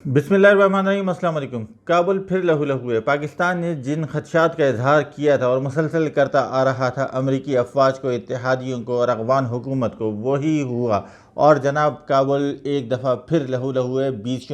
बिस्मिल्लाहिर्रहमानिर्रहीम, अस्सलाम वालेकुम। काबुल फिर लहू है। पाकिस्तान ने जिन खदशात का इजहार किया था और मुसलसल करता आ रहा था अमरीकी अफवाज को, इत्तेहादियों को और अफगान हुकूमत को, वही हुआ। और जनाब काबुल एक दफ़ा फिर लहू है। 20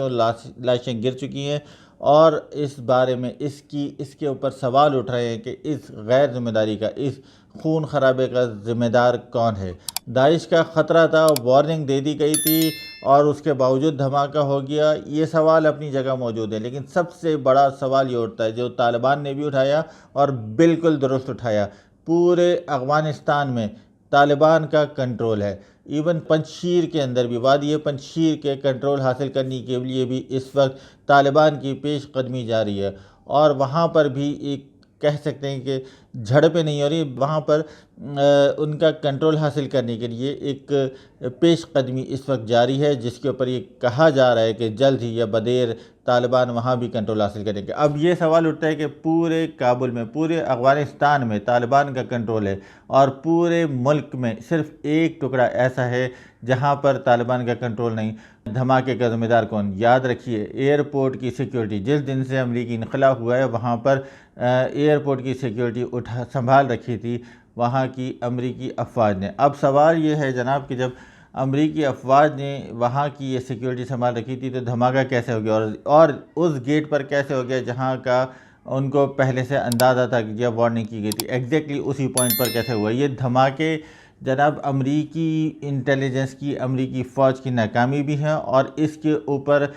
लाशें गिर चुकी हैं और इस बारे में इसके ऊपर सवाल उठ रहे हैं कि इस गैर जिम्मेदारी का, इस खून खराबे का ज़िम्मेदार कौन है। दाइश का ख़तरा था, वार्निंग दे दी गई थी और उसके बावजूद धमाका हो गया। ये सवाल अपनी जगह मौजूद है, लेकिन सबसे बड़ा सवाल ये उठता है जो तालिबान ने भी उठाया और बिल्कुल दुरुस्त उठाया। पूरे अफ़गानिस्तान में तालिबान का कंट्रोल है। इवन पंजशीर के अंदर भी, वादी पंजशीर के कंट्रोल हासिल करने के लिए भी इस वक्त तालिबान की पेशकदमी जारी है। और वहाँ पर भी एक कह सकते हैं कि झड़पें नहीं हो रही, वहाँ पर उनका कंट्रोल हासिल करने के लिए एक पेशकदमी इस वक्त जारी है, जिसके ऊपर ये कहा जा रहा है कि जल्द ही या बदेर तालिबान वहाँ भी कंट्रोल हासिल करेंगे। अब ये सवाल उठता है कि पूरे काबुल में, पूरे अफ़गानिस्तान में तालिबान का कंट्रोल है और पूरे मुल्क में सिर्फ एक टुकड़ा ऐसा है जहाँ पर तालिबान का कंट्रोल नहीं। धमाके का ज़िम्मेदार कौन? याद रखिए, एयरपोर्ट की सिक्योरिटी, जिस दिन से अमरीकी इनकला हुआ है वहाँ पर एयरपोर्ट की सिक्योरिटी संभाल रखी थी वहाँ की अमरीकी अफवाज ने। अब सवाल ये है जनाब कि जब अमरीकी अफवाज ने वहाँ की ये सिक्योरिटी संभाल रखी थी तो धमाका कैसे हो गया और उस गेट पर कैसे हो गया जहाँ का उनको पहले से अंदाज़ा था कि जब वार्निंग की गई थी, एग्जैक्टली उसी पॉइंट पर कैसे हुआ ये धमाके? जनाब अमरीकी इंटेलिजेंस की, अमरीकी फ़ौज की नाकामी भी है और इसके ऊपर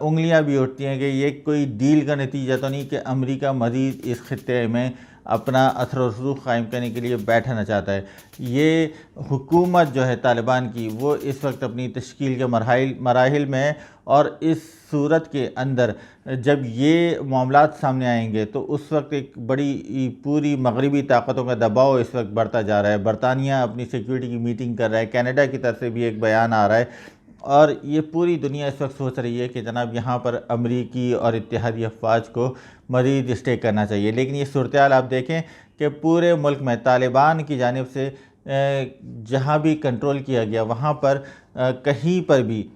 उंगलियां भी उठती हैं कि ये कोई डील का नतीजा तो नहीं कि अमेरिका मज़ीद इस खित्ते में अपना असर व रसूख कायम करने के लिए बैठना चाहता है। ये हुकूमत जो है तालिबान की, वो इस वक्त अपनी तश्कील के मराहिल में है और इस सूरत के अंदर जब ये मामलात सामने आएंगे तो उस वक्त एक बड़ी पूरी मगरबी ताकतों का दबाव इस वक्त बढ़ता जा रहा है। बरतानिया अपनी सिक्योरिटी की मीटिंग कर रहा है, कनाडा की तरफ से भी एक बयान आ रहा है और ये पूरी दुनिया इस वक्त सोच रही है कि जनाब यहाँ पर अमरीकी और इत्तेहादी अफवाज को मज़ीद स्टे करना चाहिए। लेकिन ये सूरत हाल आप देखें कि पूरे मुल्क में तालिबान की जानिब से जहाँ भी कंट्रोल किया गया वहाँ पर कहीं पर भी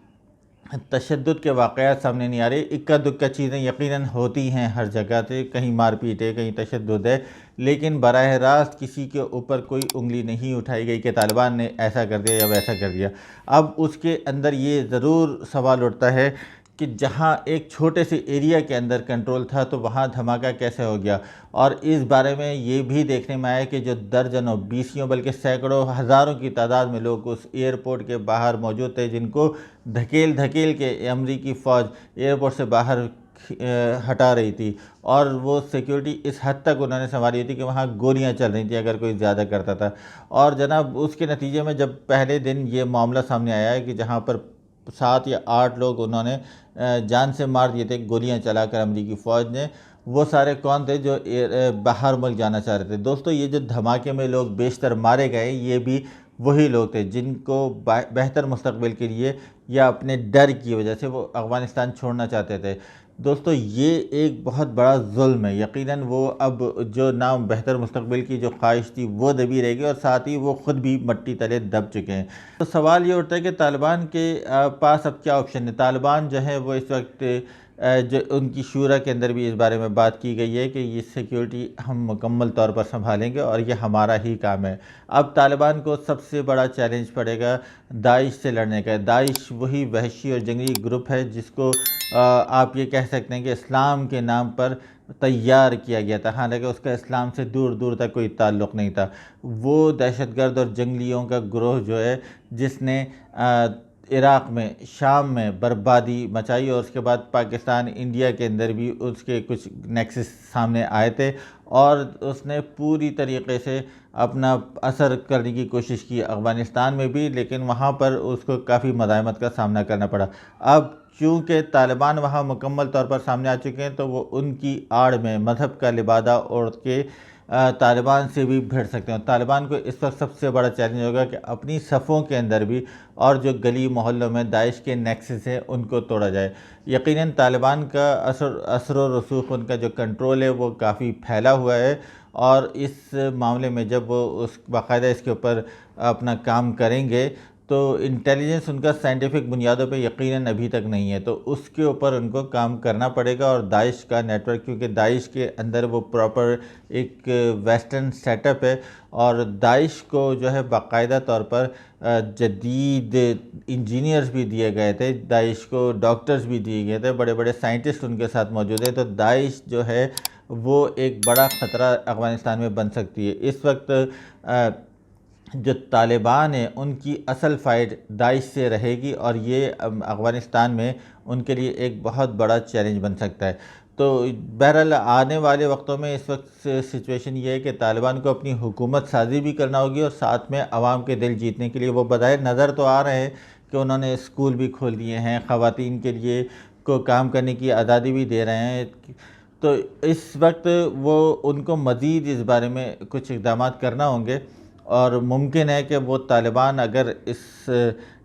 तशद्दुद के वाक़यात सामने नहीं आ रहे। इक्का दुक्का चीज़ें यकीनन होती हैं हर जगह से, कहीं मारपीट है, कहीं तशद्दुद है, लेकिन बराह रास्त किसी के ऊपर कोई उंगली नहीं उठाई गई कि तालिबान ने ऐसा कर दिया या वैसा कर दिया। अब उसके अंदर ये ज़रूर सवाल उठता है कि जहाँ एक छोटे से एरिया के अंदर कंट्रोल था तो वहाँ धमाका कैसे हो गया। और इस बारे में ये भी देखने में आया कि जो दर्जनों, बीसियों बल्कि सैकड़ों, हज़ारों की तादाद में लोग उस एयरपोर्ट के बाहर मौजूद थे जिनको धकेल धकेल के अमरीकी फ़ौज एयरपोर्ट से बाहर हटा रही थी और वो सिक्योरिटी इस हद तक उन्होंने संभाली थी कि वहाँ गोलियाँ चल रही थी अगर कोई ज़्यादा करता था। और जनाब उसके नतीजे में जब पहले दिन ये मामला सामने आया है कि जहाँ पर 7 या 8 लोग उन्होंने जान से मार दिए थे गोलियां चलाकर अमरीकी फ़ौज ने, वो सारे कौन थे जो बाहर मुल्क जाना चाह रहे थे। दोस्तों ये जो धमाके में लोग बेशतर मारे गए ये भी वही लोग थे जिनको बेहतर मुस्तकबिल के लिए या अपने डर की वजह से वो अफ़गानिस्तान छोड़ना चाहते थे। दोस्तों ये एक बहुत बड़ा जुल्म है। यकीनन वो अब जो नाम बेहतर मुस्तकबिल की जो ख्वाहिश थी वो दबी रहेगी और साथ ही वो ख़ुद भी मट्टी तले दब चुके हैं। तो सवाल ये उठता है कि तालिबान के पास अब क्या ऑप्शन है। तालिबान जो है वो इस वक्त जो उनकी शूरा के अंदर भी इस बारे में बात की गई है कि ये सिक्योरिटी हम मुकम्मल तौर पर संभालेंगे और ये हमारा ही काम है। अब तालिबान को सबसे बड़ा चैलेंज पड़ेगा दाइश से लड़ने का। दाइश वही वहशी और जंगली ग्रुप है जिसको आप ये कह सकते हैं कि इस्लाम के नाम पर तैयार किया गया था, हालांकि उसका इस्लाम से दूर दूर तक कोई ताल्लुक़ नहीं था। वो दहशतगर्द और जंगलियों का ग्रोह जो है जिसने इराक़ में, शाम में बर्बादी मचाई और उसके बाद पाकिस्तान, इंडिया के अंदर भी उसके कुछ नेक्सस सामने आए थे और उसने पूरी तरीके से अपना असर करने की कोशिश की अफ़गानिस्तान में भी, लेकिन वहाँ पर उसको काफ़ी मज़ाहमत का सामना करना पड़ा। अब चूँकि तालिबान वहाँ मुकम्मल तौर पर सामने आ चुके हैं तो वो उनकी आड़ में मज़हब का लिबादा ओढ़ के तालिबान से भी भिड़ सकते हैं। तालिबान को इस वक्त सबसे बड़ा चैलेंज होगा कि अपनी सफ़ों के अंदर भी और जो गली मोहल्लों में दाइश के नेक्सस हैं उनको तोड़ा जाए। यकीनन तालिबान का असर व रसूख, उनका जो कंट्रोल है वो काफ़ी फैला हुआ है और इस मामले में जब वो उस बाकायदा इसके ऊपर अपना काम करेंगे तो इंटेलिजेंस उनका साइंटिफिक बुनियादों पे यकीनन अभी तक नहीं है, तो उसके ऊपर उनको काम करना पड़ेगा। और दाइश का नेटवर्क, क्योंकि दाइश के अंदर वो प्रॉपर एक वेस्टर्न सेटअप है, और दाइश को जो है बाकायदा तौर पर जदीद इंजीनियर्स भी दिए गए थे, दाइश को डॉक्टर्स भी दिए गए थे, बड़े बड़े साइंटिस्ट उनके साथ मौजूद है। तो दाइश जो है वो एक बड़ा ख़तरा अफ़गानिस्तान में बन सकती है। इस वक्त जो तालिबान है उनकी असल फ़ाइट दाइश से रहेगी, और ये अफ़गानिस्तान में उनके लिए एक बहुत बड़ा चैलेंज बन सकता है। तो बहरहाल आने वाले वक्तों में इस वक्त सिचुएशन ये है कि तालिबान को अपनी हुकूमत साजी भी करना होगी, और साथ में आवाम के दिल जीतने के लिए वो बज़ाहिर नज़र तो आ रहे हैं कि उन्होंने स्कूल भी खोल दिए हैं, ख़वातीन के लिए को काम करने की आज़ादी भी दे रहे हैं। तो इस वक्त वो उनको मज़ीद इस बारे में कुछ इक़दाम करना होंगे, और मुमकिन है कि वो तालिबान अगर इस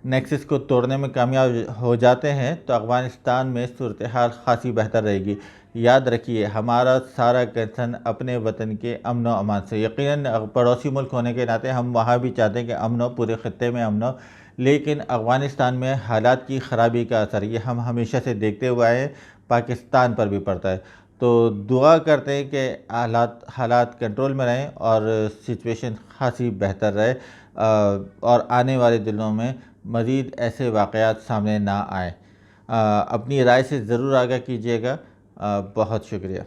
नेक्सस को तोड़ने में कामयाब हो जाते हैं तो अफ़गानिस्तान में सूरत हाल ख़ासी बेहतर रहेगी। याद रखिए, हमारा सारा कंसर्न अपने वतन के अमन व अमान से, यकीनन पड़ोसी मुल्क होने के नाते हम वहाँ भी चाहते हैं कि अमन हो, पूरे ख़त्ते में अमन हो, लेकिन अफ़गानिस्तान में हालात की ख़राबी का असर ये हम हमेशा से देखते हुए आए हैं, पाकिस्तान पर भी पड़ता है। तो दुआ करते हैं कि हालात कंट्रोल में रहें और सिचुएशन खासी बेहतर रहे, और आने वाले दिनों में मज़ीद ऐसे वाक़यात सामने ना आए। अपनी राय से ज़रूर आगाह कीजिएगा। बहुत शुक्रिया।